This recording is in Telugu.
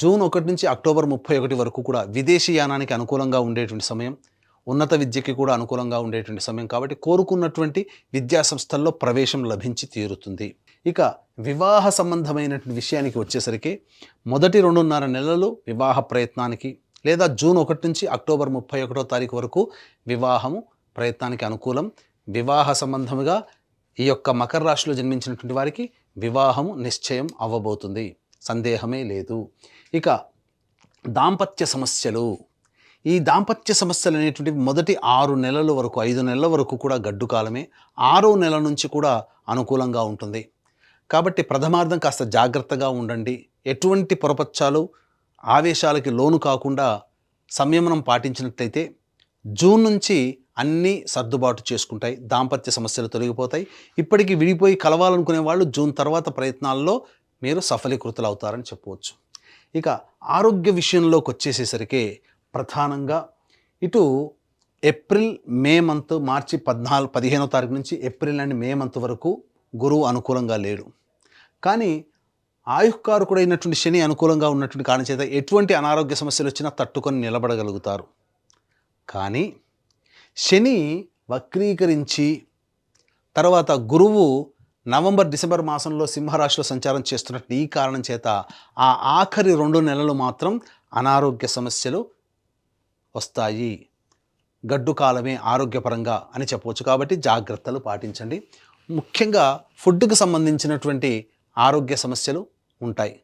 జూన్ 1 నుంచి అక్టోబర్ 31 వరకు కూడా విదేశీ యానానికి అనుకూలంగా ఉండేటువంటి సమయం, ఉన్నత విద్యకి కూడా అనుకూలంగా ఉండేటువంటి సమయం కాబట్టి కోరుకున్నటువంటి విద్యా సంస్థల్లో ప్రవేశం లభించి తీరుతుంది. ఇక వివాహ సంబంధమైనటువంటి విషయానికి వచ్చేసరికి మొదటి 2.5 నెలలు వివాహ ప్రయత్నానికి, లేదా జూన్ 1 నుంచి అక్టోబర్ 31వ తారీఖు వరకు వివాహము ప్రయత్నానికి అనుకూలం. వివాహ సంబంధముగా ఈ యొక్క మకర రాశిలో జన్మించినటువంటి వారికి వివాహము నిశ్చయం అవ్వబోతుంది, సందేహమే లేదు. ఇక దాంపత్య సమస్యలు, ఈ దాంపత్య సమస్యలు అనేటువంటివి మొదటి 6 నెలల వరకు 5 నెలల వరకు కూడా గడ్డు కాలమే. 6వ నెల నుంచి కూడా అనుకూలంగా ఉంటుంది. కాబట్టి ప్రథమార్థం కాస్త జాగ్రత్తగా ఉండండి. ఎటువంటి పొరపచ్చాలు ఆవేశాలకి లోను కాకుండా సంయమనం పాటించినట్లయితే జూన్ నుంచి అన్నీ సర్దుబాటు చేసుకుంటాయి, దాంపత్య సమస్యలు తొలగిపోతాయి. ఇప్పటికీ విడిపోయి కలవాలనుకునే వాళ్ళు జూన్ తర్వాత ప్రయత్నాల్లో మీరు సఫలీకృతులు అవుతారని చెప్పవచ్చు. ఇక ఆరోగ్య విషయంలోకి వచ్చేసేసరికి ప్రధానంగా ఇటు ఏప్రిల్ మే మంత్, మార్చి 15వ తారీఖు నుంచి ఏప్రిల్ అండ్ మే మంత్ వరకు గురువు అనుకూలంగా లేడు. కానీ ఆయుష్కారకుడైనటువంటి శని అనుకూలంగా ఉన్నటువంటి కారణం చేత ఎటువంటి అనారోగ్య సమస్యలు వచ్చినా తట్టుకొని నిలబడగలుగుతారు. కానీ శని వక్రీకరించి తర్వాత గురువు నవంబర్ డిసెంబర్ మాసంలో సింహరాశిలో సంచారం చేస్తున్నట్టు ఈ కారణం చేత ఆ ఆఖరి 2 నెలలు మాత్రం అనారోగ్య సమస్యలు వస్తాయి. గడ్డు కాలమే ఆరోగ్యపరంగా అని చెప్పవచ్చు. కాబట్టి జాగ్రత్తలు పాటించండి. ముఖ్యంగా ఫుడ్కి సంబంధించినటువంటి ఆరోగ్య సమస్యలు ఉంటాయి.